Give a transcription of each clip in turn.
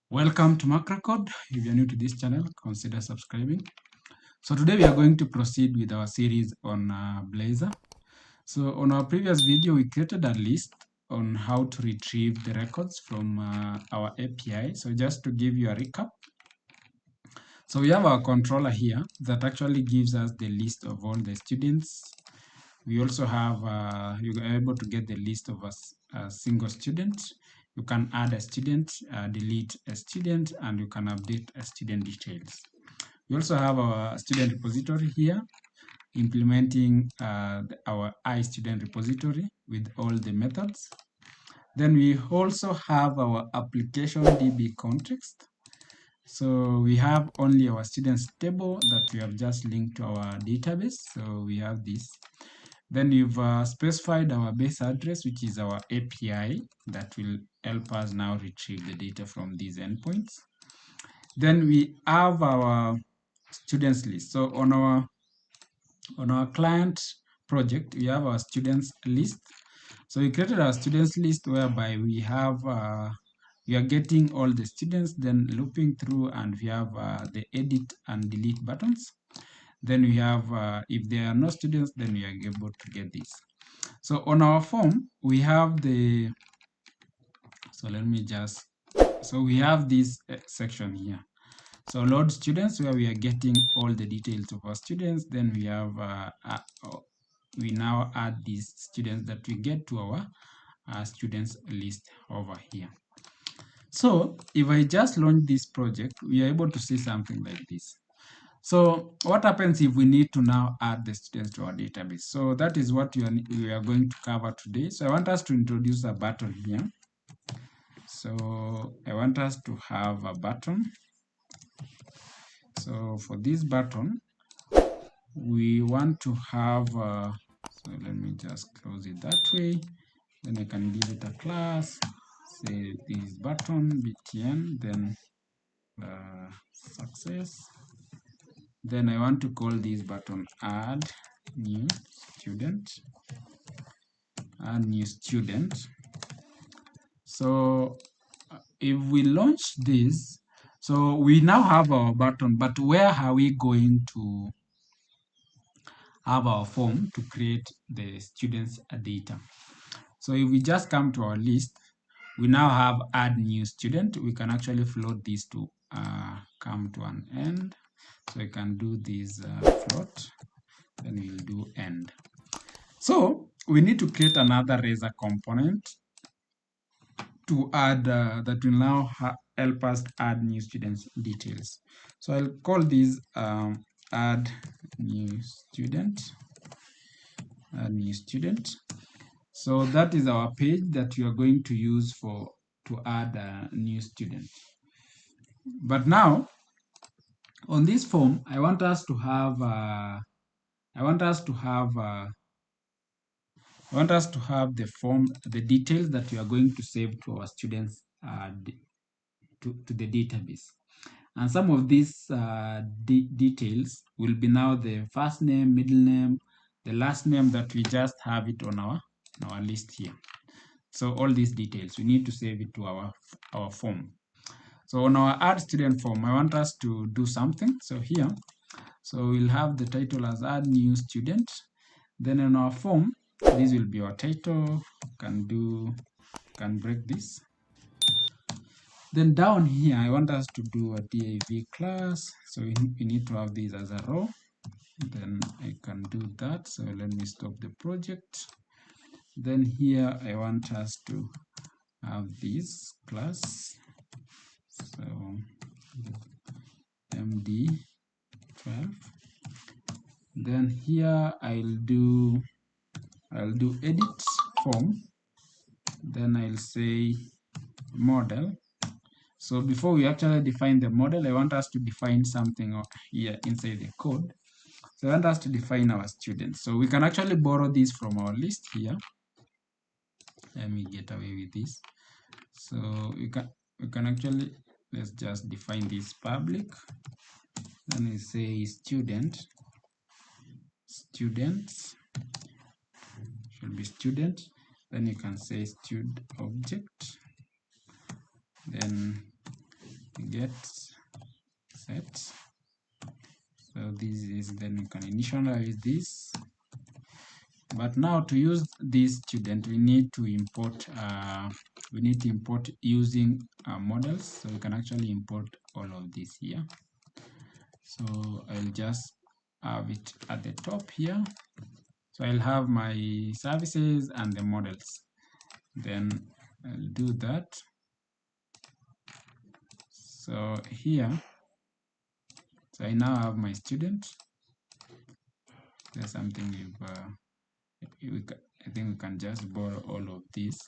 Welcome to MacroCode. If you're new to this channel, consider subscribing. So today we are going to proceed with our series on Blazor. So on our previous video, we created a list on how to retrieve the records from our API. So just to give you a recap. So we have our controller here that actually gives us the list of all the students. We also have, you're able to get the list of a single student. You can add a student, delete a student, and you can update a student details. We also have our student repository here, implementing our iStudent repository with all the methods. Then we also have our application DB context. So we have only our students table that we have just linked to our database. So we have this. Then you've specified our base address, which is our API that will help us now retrieve the data from these endpoints. Then we have our students list. So on our client project, we have our students list. So we created our students list whereby we have we are getting all the students, then looping through, and we have the edit and delete buttons. Then we have, if there are no students, then we are able to get this. So on our form, we have the, so let me just, so we have this section here. So load students, where we are getting all the details of our students. Then we have, we now add these students that we get to our students list over here. So if I just launch this project, we are able to see something like this. So what happens if we need to now add the students to our database? So that is what we are going to cover today. So I want us to introduce a button here. So I want us to have a button. So for this button, we want to have, so let me just close it that way. Then I can give it a class, say this button, btn, then success. Then I want to call this button add new student. Add new student. So if we launch this, so we now have our button, but where are we going to have our form to create the students' data? So if we just come to our list, we now have add new student. We can actually float this to come to an end. So we can do this float, then we'll do end. So we need to create another razor component to add that will now help us add new students details. So I'll call this add new student. Add new student. So that is our page that we are going to use to add a new student. But now on this form, I want us to have the form, the details that we are going to save to our students to the database. And some of these details will be now the first name, middle name, the last name that we just have it on our list here. So all these details, we need to save it to our form. So on our add student form, I want us to do something. So here, so we'll have the title as add new student. Then in our form, this will be our title. Can break this. Then down here, I want us to do a div class. So we need to have this as a row. Then I can do that. So let me stop the project. Then here, I want us to have this class. So MD12. Then here I'll do edit form. Then I'll say model. So before we actually define the model, I want us to define something here inside the code. So I want us to define our students. So we can actually borrow this from our list here. Let me get away with this. So we can actually, let's just define this public. Then we say students should be student. Then you can say stud object. Then get set. So this is, then we can initialize this. But now to use this student, we need to import using models. So we can actually import all of this here. So I'll just have it at the top here. So I'll have my services and the models. Then I'll do that. So here, so I now have my student. There's something I think we can just borrow all of this.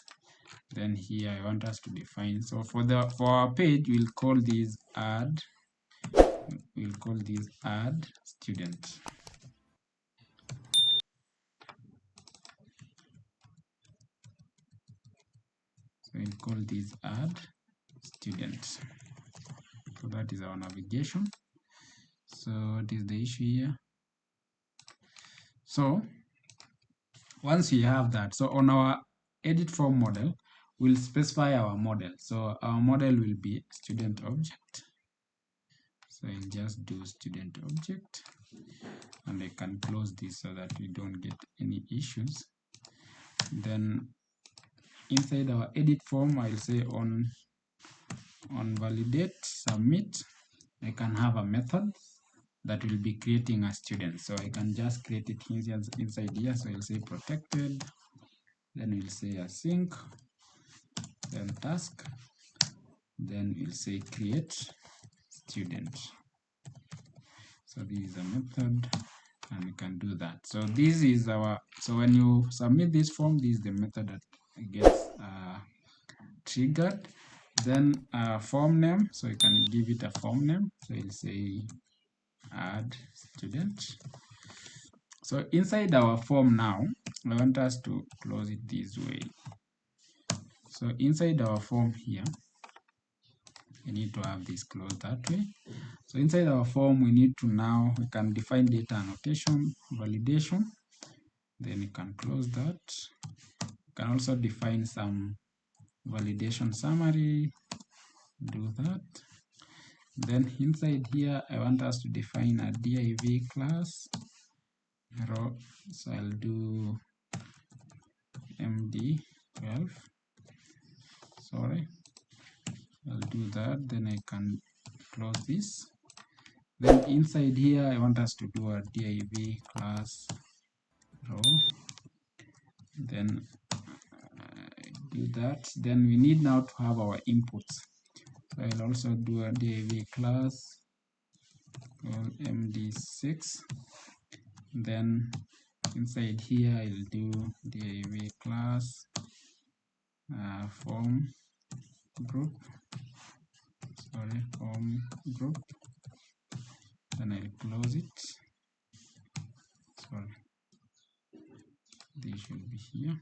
Then here I want us to define. So for our page, we'll call this add. We'll call this add student. So we'll call this add student. So that is our navigation. So what is the issue here? So once we have that, so on our edit form model, we'll specify our model. So our model will be student object. So I'll just do student object, and I can close this so that we don't get any issues. Then inside our edit form, I'll say on validate submit, I can have a method that will be creating a student. So I can just create it inside here. So I'll say protected, then we'll say async, then task, then we'll say create student. So this is a method, and we can do that. So this is our, so when you submit this form, this is the method that gets triggered. Then form name, so you can give it a form name. So you'll say add student. So inside our form now, I want us to close it this way. So inside our form here, we need to have this closed that way. So inside our form, we need to now, we can define data annotation, validation. Then we can close that. We can also define some validation summary, do that. Then inside here, I want us to define a div class row. So I'll do md12. Sorry, I'll do that. Then I can close this. Then inside here, I want us to do a div class row. Then do that. Then we need now to have our inputs. So I'll also do a div class md6. Then inside here, I'll do div class form group. Sorry, form group. Then I'll close it. Sorry, this should be here.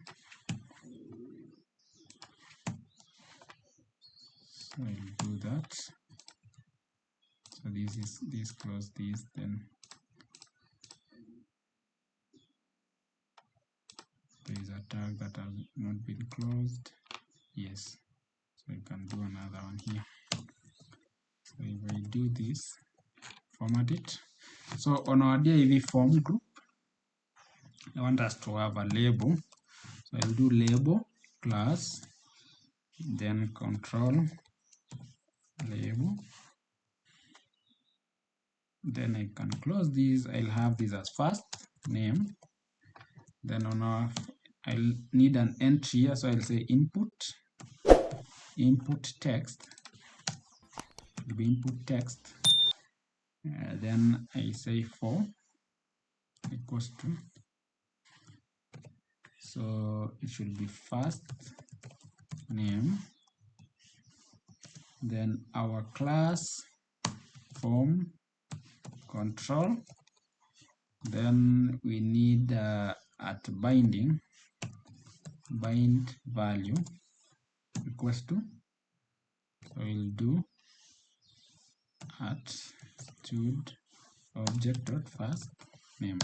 So I'll do that. So this close this, then there is a tag that has not been closed. Yes, so I can do another one here. So if I do this, format it. So on our div form group, I want us to have a label. So I'll do label class, then control label. Then I can close this. I'll have this as first name. Then on our, I'll need an entry here, so I'll say input text. It'll be input text. Then I say for equals to. So it should be first name. Then our class form control. Then we need at binding, bind value equals to. So we'll do at stud object dot first name.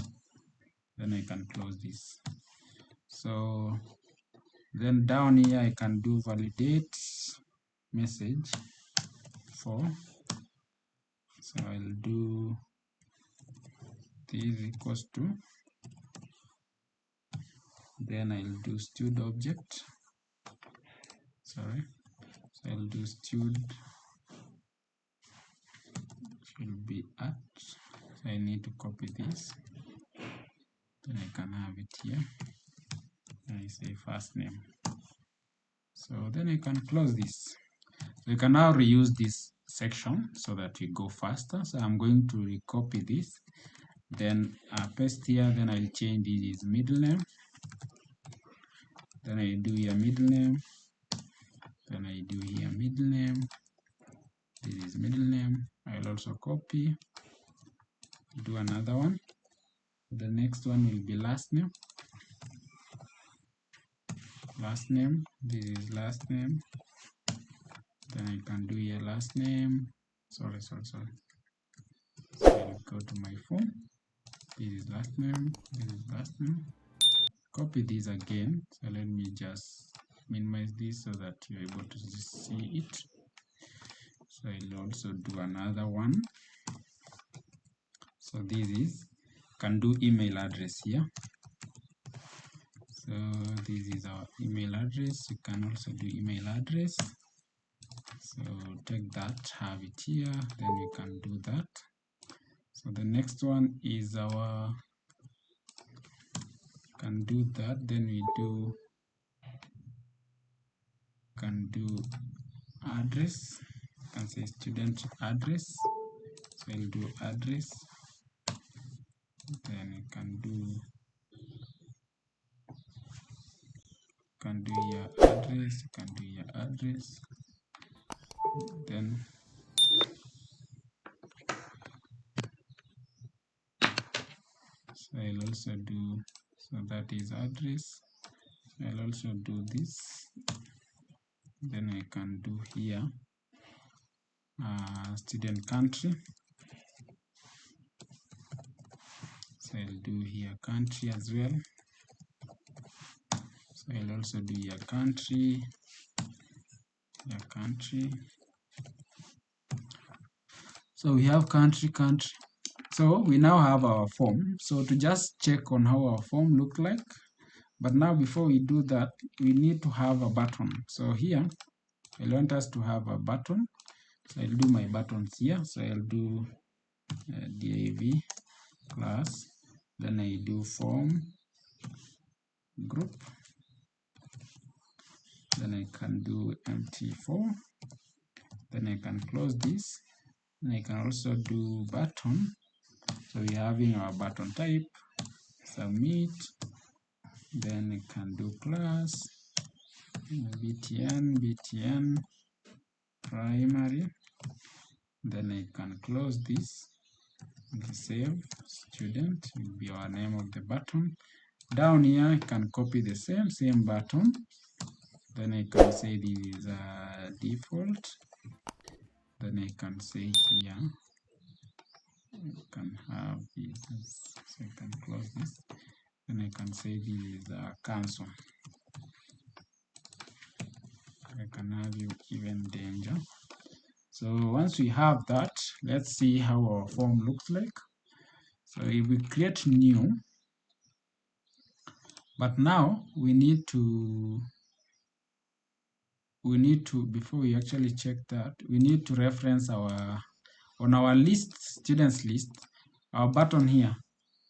Then I can close this. So then down here I can do validate message 4. So I'll do this equals to, then I'll do stud object, sorry, so I'll do stud should be at, so I need to copy this, then I can have it here, and I say first name. So then I can close this. So you can now reuse this section so that we go faster. So I'm going to recopy this, then paste here, then I'll change this is middle name, then I do here middle name, then I do here middle name, this is middle name. I'll also copy, do another one. The next one will be last name, this is last name, then I can do here last name, sorry. So I'll go to my phone, this is last name, this is last name, copy this again. So let me just minimize this so that you're able to see it. So I'll also do another one. So this is, can do email address here. So this is our email address. You can also do email address. So take that, have it here, then we can do that. So the next one is our, can do that, then we do, can do address, can say student address, so I'll do address, then you can do your address, you can do your address, then so I'll also do, so that is address. I'll also do this, then I can do here student country, so I'll do here country as well. So I'll also do your country. So we have country. So we now have our form. So to just check on how our form look like, but now before we do that, we need to have a button. So here, I want us to have a button. So I'll do my buttons here. So I'll do div class, then I do form group, then I can do empty4, then I can close this, and I can also do button. So we're having our button type, submit, then I can do class, btn primary, then I can close this, and save, student will be our name of the button. Down here, I can copy the same button, then I can say this is a default, then I can say here, I can have this, so I can close this, then I can say this is a cancel. I can have even danger. So once we have that, let's see how our form looks like. So if we create new, but now we need to, before we actually check that, we need to reference our, on our list, students list, our button here.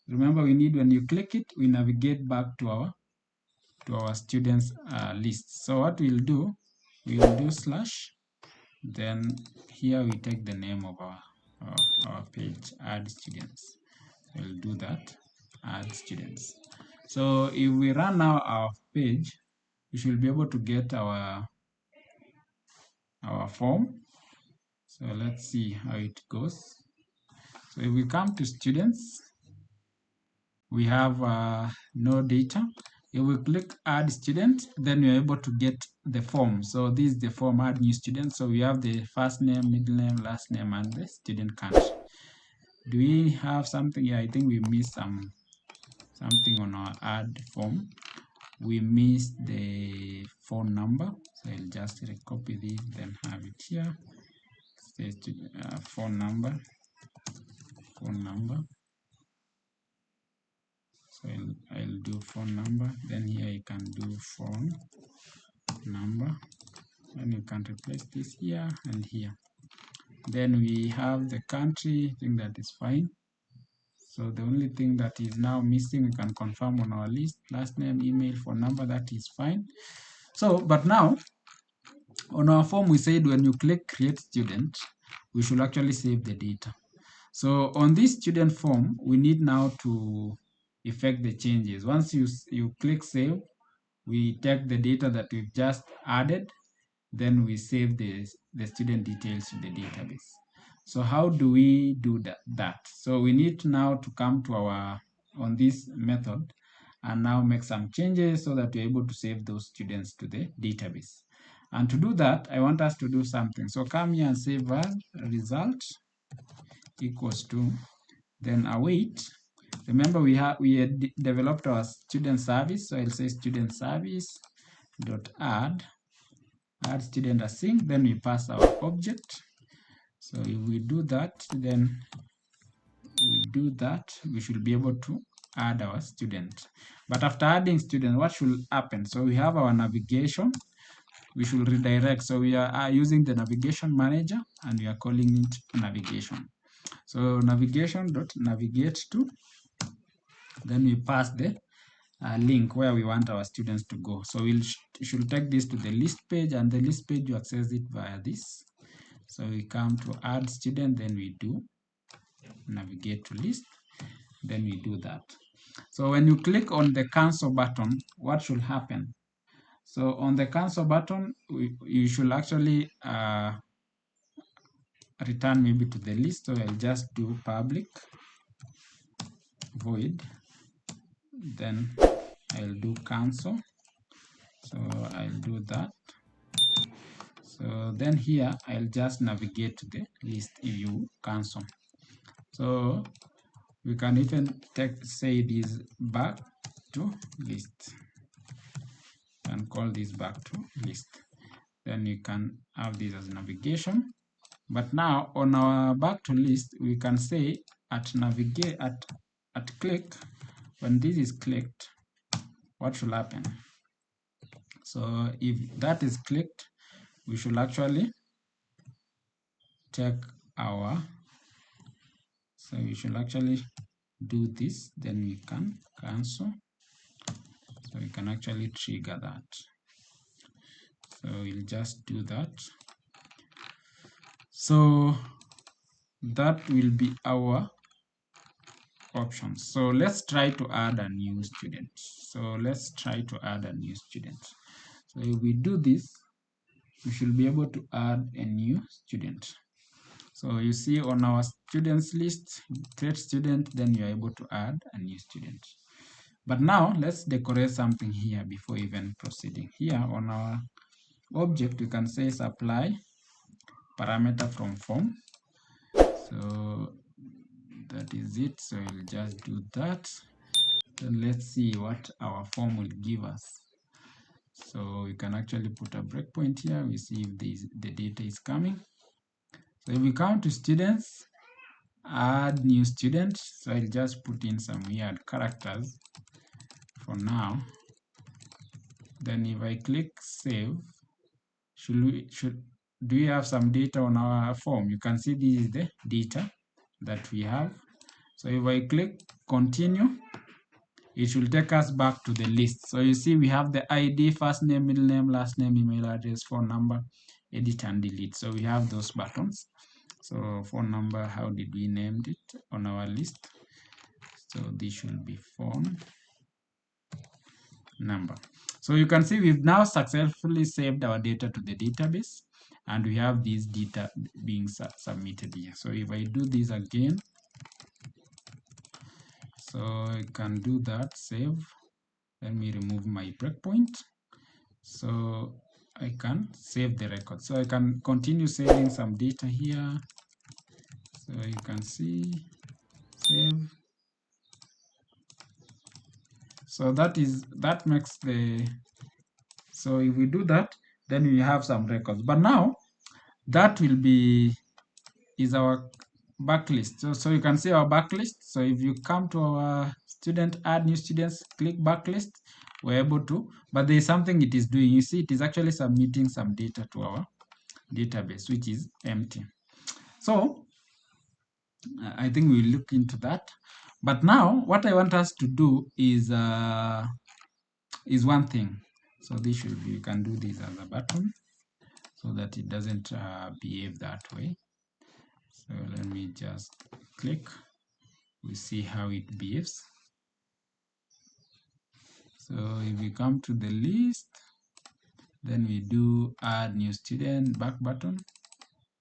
Remember, we need, when you click it, we navigate back to our students list. So what we'll do slash, then here we take the name of our page, add students. We'll do that, add students. So if we run now our page, we should be able to get our form. So let's see how it goes. So if we come to students, we have no data. If we click add student, then we're able to get the form. So this is the form, add new student. So we have the first name, middle name, last name, and the student country. Do we have something? Yeah, I think we missed something on our add form. We missed the phone number. So I'll just recopy this, then have it here. say phone number. So I'll do phone number. Then here you can do phone number, and you can replace this here and here. Then we have the country. I think that is fine. So the only thing that is now missing, we can confirm on our list: last name, email, phone number. That is fine. So, but now on our form, we said when you click create student, we should actually save the data. So on this student form, we need now to effect the changes. Once you click save, we take the data that we've just added, then we save the student details to the database. So how do we do that? So we need now to come to on this method and now make some changes so that we're able to save those students to the database. And to do that, I want us to do something. So come here and save as result equals to, then await. Remember we had developed our student service, so I'll say student service dot add student async, then we pass our object. So if we do that, then we should be able to add our student. But after adding student, what should happen? So we have our navigation, we should redirect. So we are using the navigation manager and we are calling it navigation. So navigation.navigate to, then we pass the link where we want our students to go. So we should take this to the list page, and the list page you access it via this. So we come to add student, then we do navigate to list, then we do that. So when you click on the cancel button, what should happen? So on the cancel button, you should actually return maybe to the list. So I'll just do public void, then I'll do cancel. So I'll do that. So then here I'll just navigate to the list if you cancel. So we can even say this back to list and call this back to list. Then you can have this as navigation. But now on our back to list, we can say at navigate at click, when this is clicked, what should happen? So if that is clicked, we should actually take our, so we should actually do this, then we can cancel. So we can actually trigger that. So we'll just do that. So that will be our options. So let's try to add a new student. So let's try to add a new student. So if we do this, we should be able to add a new student. So you see on our students list, create student, then you're able to add a new student. But now let's decorate something here before even proceeding. Here on our object, we can say supply parameter from form. So that is it. So we'll just do that. Then let's see what our form will give us. So we can actually put a breakpoint here. We see if the data is coming. So if we come to students, add new student. So I'll just put in some weird characters for now. Then if I click save, do we have some data on our form? You can see this is the data that we have. So if I click continue, it should take us back to the list. So you see we have the ID, first name, middle name, last name, email address, phone number, edit and delete. So we have those buttons. So phone number, how did we name it on our list? So this should be phone number. So you can see we've now successfully saved our data to the database, and we have this data being submitted here. So if I do this again, so I can do that, save. Let me remove my breakpoint. So I can save the record. So I can continue saving some data here. So you can see, save. So that makes the, so if we do that, then we have some records. But now that will be is our backlist. So you can see our backlist. So if you come to our student, add new students, click backlist, we're able to, but there is something it is doing. You see, it is actually submitting some data to our database, which is empty. So I think we'll look into that. But now what I want us to do is one thing. So this should be, you can do this as a button so that it doesn't behave that way. So let me just click. We see how it behaves. So if we come to the list, then we do add new student back button.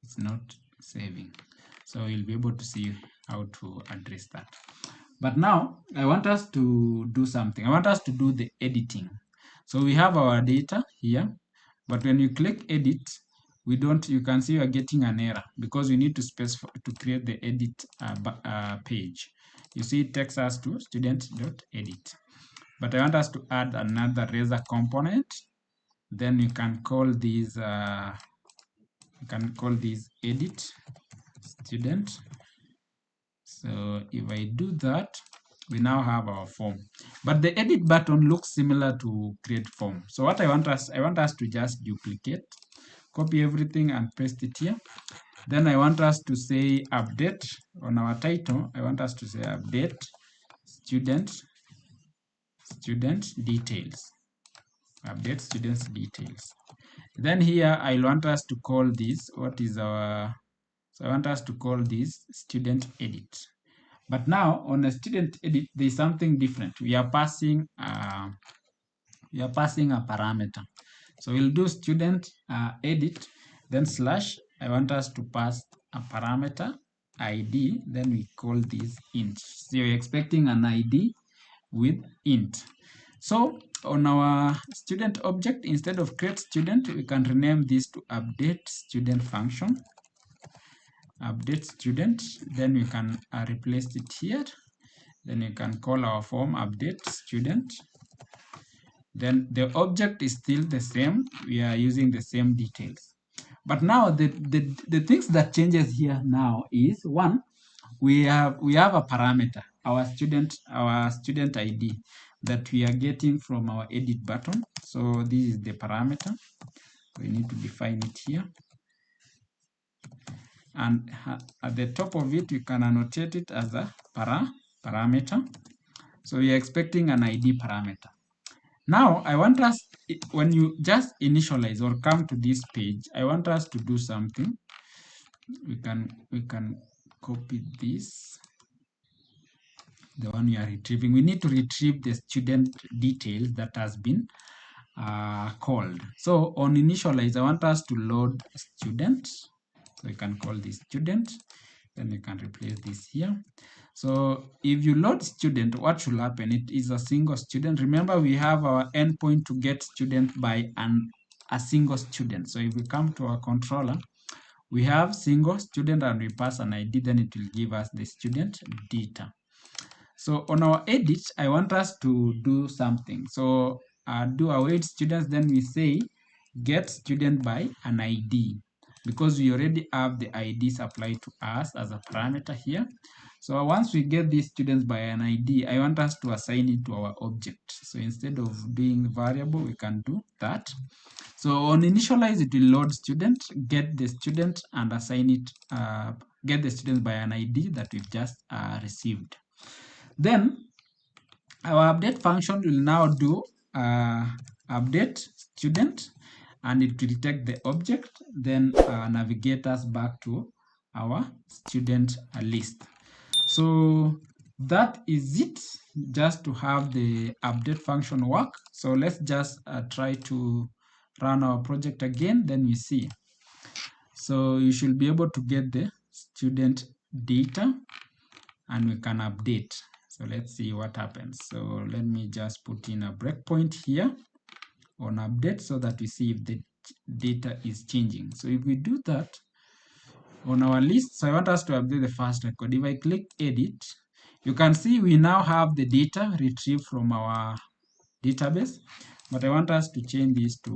It's not saving. So you'll be able to see how to address that. But now I want us to do something. I want us to do the editing. So we have our data here, but when you click edit, we don't, you can see you are getting an error because we need to specify to create the edit page. You see it takes us to student.edit. But I want us to add another razor component. Then you can call these edit student. So if I do that, we now have our form. But the edit button looks similar to create form. So what I want us to just duplicate, copy everything and paste it here. Then I want us to say update on our title. I want us to say update student details. Update students details. Then here I want us to call this, so I want us to call this student edit. But now on a student edit, there's something different. We are passing a parameter. So we'll do student edit, then slash. I want us to pass a parameter ID, then we call this int. So you're expecting an ID with int. So on our student object, instead of create student, we can rename this to update student function. Update student, then we can replace it here. Then you can call our form update student. Then the object is still the same. We are using the same details. But now the things that changes here now is one, we have a parameter, our student ID that we are getting from our edit button. So this is the parameter. We need to define it here. And at the top of it, you can annotate it as a parameter. So we are expecting an ID parameter. Now I want us, when you just initialize or come to this page, I want us to do something. We can copy this, the one we are retrieving. We need to retrieve the student details that has been called. So on initialize, I want us to load student. So we can call this student. Then we can replace this here. So if you load student, what should happen? It is a single student. Remember, we have our endpoint to get student by a single student. So if we come to our controller, we have single student and we pass an ID, then it will give us the student data. So on our edit, I want us to do something. So do our edit students, then we say get student by an ID, because we already have the IDs applied to us as a parameter here. So once we get these students by an ID, I want us to assign it to our object. So instead of doing variable, we can do that. So on initialize, it will load student, get the student and assign it, get the student by an ID that we've just received. Then our update function will now do update student, and it will take the object, then navigate us back to our student list. So that is it, just to have the update function work. So let's just try to run our project again, then we see. So you should be able to get the student data and we can update. So let's see what happens. So let me just put in a breakpoint here on update so that we see if the data is changing. So if we do that on our list, so I want us to update the first record. If I click edit, you can see we now have the data retrieved from our database, but I want us to change this to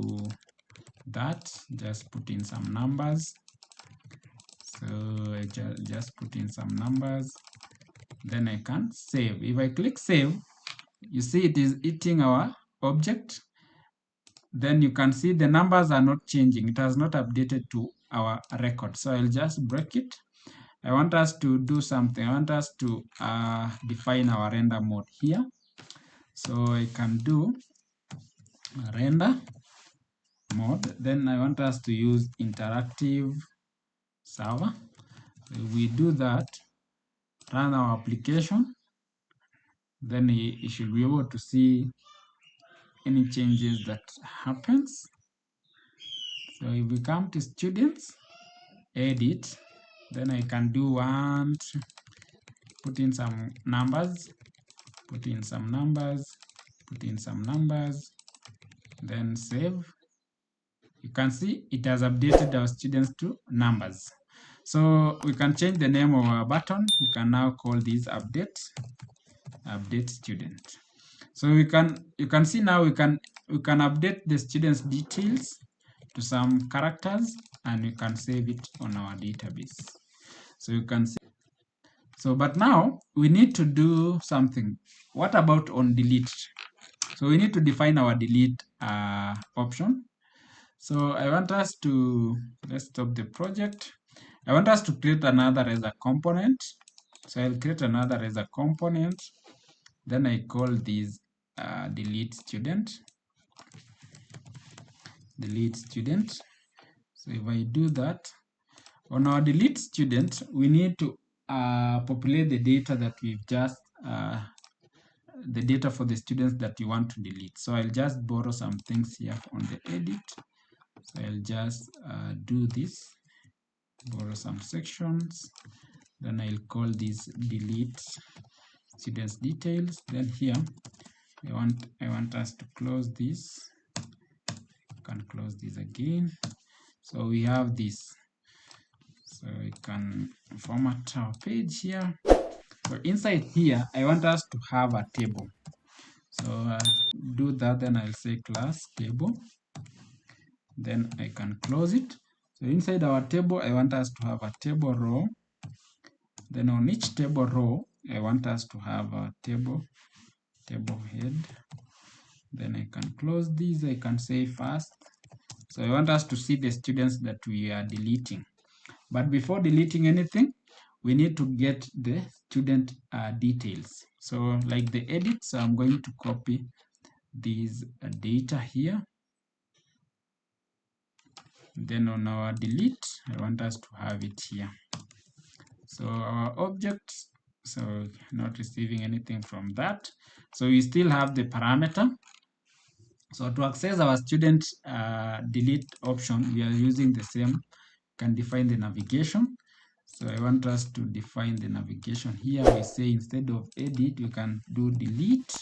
that. Just put in some numbers. So I just put in some numbers, then I can save. If I click save, you see it is eating our object. Then you can see the numbers are not changing. It has not updated to our record. So I'll just break it. I want us to do something. I want us to define our render mode here. So I can do render mode. Then I want us to use interactive server. We do that, run our application. Then you should be able to see any changes that happens. So if we come to students, edit, then I can do put in some numbers, put in some numbers, put in some numbers, then save. You can see it has updated our students to numbers. So we can change the name of our button. We can now call this update student. So you can see now we can update the students details to some characters, and we can save it on our database. So you can see. So but now we need to do something. What about on delete? So we need to define our delete option. So I want us to, let's stop the project. I want us to create another as a component. So I'll create another as a component. Then I call this delete student. Delete student. So if I do that, on our delete student, we need to populate the data that we've just, the data for the students that you want to delete. So I'll just borrow some things here on the edit. So I'll just do this, borrow some sections. Then I'll call this delete students details. Then here, I want us to close this. Can close this again. So we have this. So we can format our page here. So inside here, I want us to have a table. So do that, then I'll say class table. Then I can close it. So inside our table, I want us to have a table row. Then on each table row, I want us to have a table head. Then I can close this. I can say first. So I want us to see the students that we are deleting. But before deleting anything, we need to get the student details. So like the edit, so I'm going to copy these data here. Then on our delete, I want us to have it here. So our objects, so not receiving anything from that. So we still have the parameter. So to access our student delete option, we are using the same, can define the navigation. So I want us to define the navigation here. We say instead of edit, we can do delete.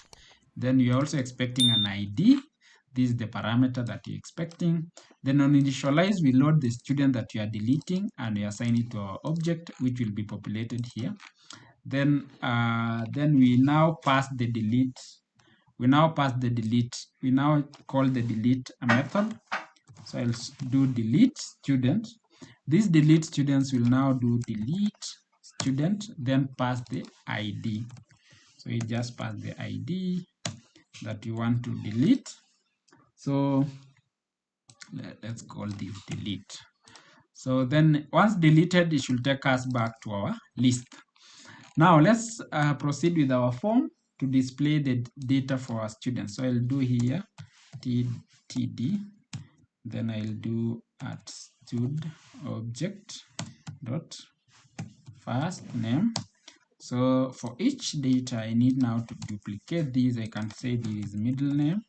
Then we are also expecting an ID. This is the parameter that you're expecting. Then on initialize, we load the student that you are deleting and we assign it to our object, which will be populated here. Then we now pass the delete. We now pass the delete. We now call the delete a method. So I'll do delete student. These delete students will now do delete student, then pass the ID. So you just pass the ID that you want to delete. So let's call this delete. So then once deleted, it should take us back to our list. Now let's proceed with our form to display the data for our students. So I'll do here td, then I'll do at stud object dot first name. So for each data, I need now to duplicate these. I can say this is middle name.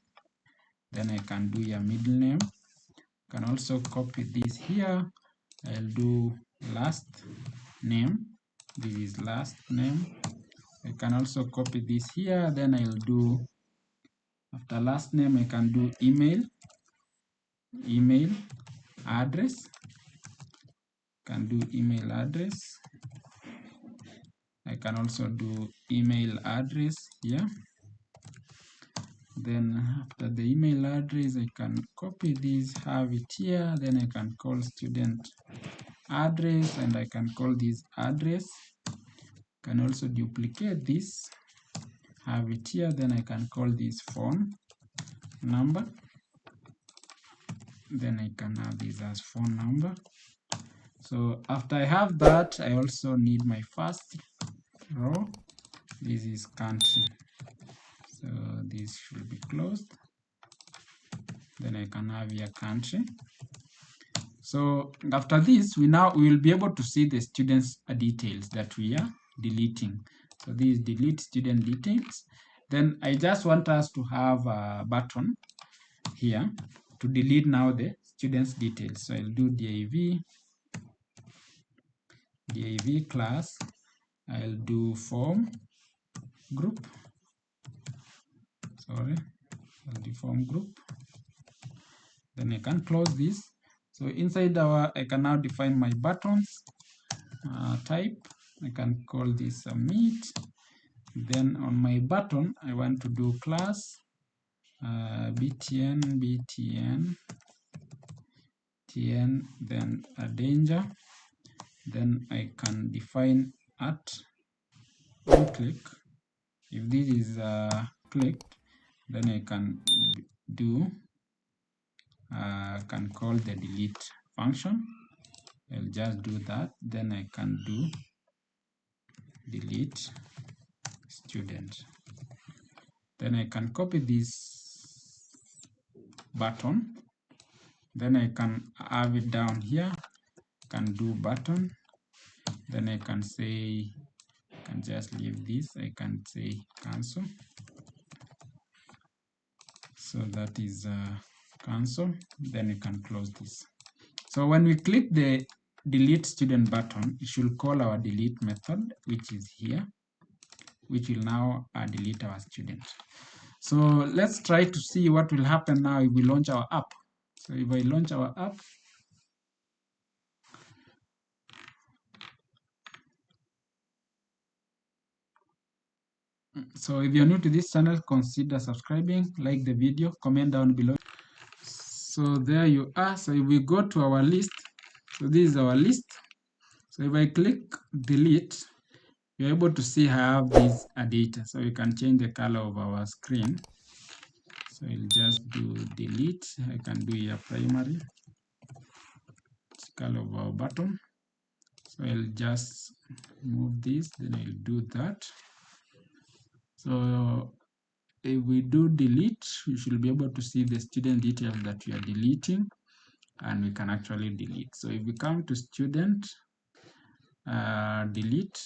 Then I can do your middle name. I can also copy this here. I'll do last name. This is last name. I can also copy this here. Then I'll do, after last name, I can do email address. Can do email address. I can also do email address here. Then after the email address, I can copy this, have it here. Then I can call student address, and I can call this address. Can also duplicate this, have it here, then I can call this phone number, then I can have this as phone number. So after I have that, I also need my first row. This is country, so this should be closed. Then I can have here country. So after this, we will be able to see the students' details that we are deleting. So this is delete student details. Then I just want us to have a button here to delete now the students' details. So I'll do div class. I'll do form group. Sorry, I'll do form group. Then I can close this. So inside I can now define my buttons type. I can call this submit. Then on my button, I want to do class btn, then a danger. Then I can define at one click. If this is clicked, then I can do can call the delete function. I'll just do that. Then I can do delete student. Then I can copy this button. Then I can have it down here. Can do button. Then I can say, I can just leave this. I can say cancel. So that is cancel. Then you can close this. So when we click the delete student button, it should call our delete method, which is here, which will now delete our student. So let's try to see what will happen now if we launch our app. So if I launch our app, so if you're new to this channel, consider subscribing, like the video, comment down below. So there you are. So if we go to our list, so this is our list. So if I click delete, you're able to see I have this data. So you can change the color of our screen. So I'll just do delete. I can do here primary color of our button. So I'll just move this, then I'll do that. So if we do delete, we should be able to see the student details that we are deleting, and we can actually delete. So if we come to student, delete,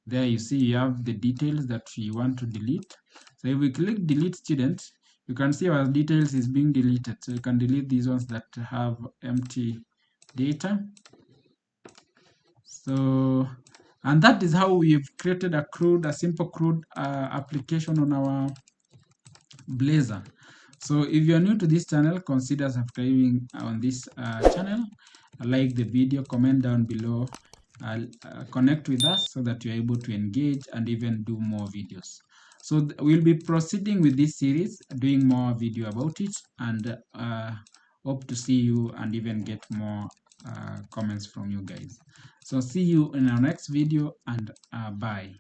there you see you have the details that we want to delete. So if we click delete student, you can see our details is being deleted. So you can delete these ones that have empty data. So, and that is how we've created a CRUD, a simple CRUD application on our Blazor. So if you're new to this channel, consider subscribing on this channel, like the video, comment down below, connect with us so that you're able to engage and even do more videos. So we'll be proceeding with this series, doing more video about it, and hope to see you and even get more comments from you guys. So see you in our next video, and bye.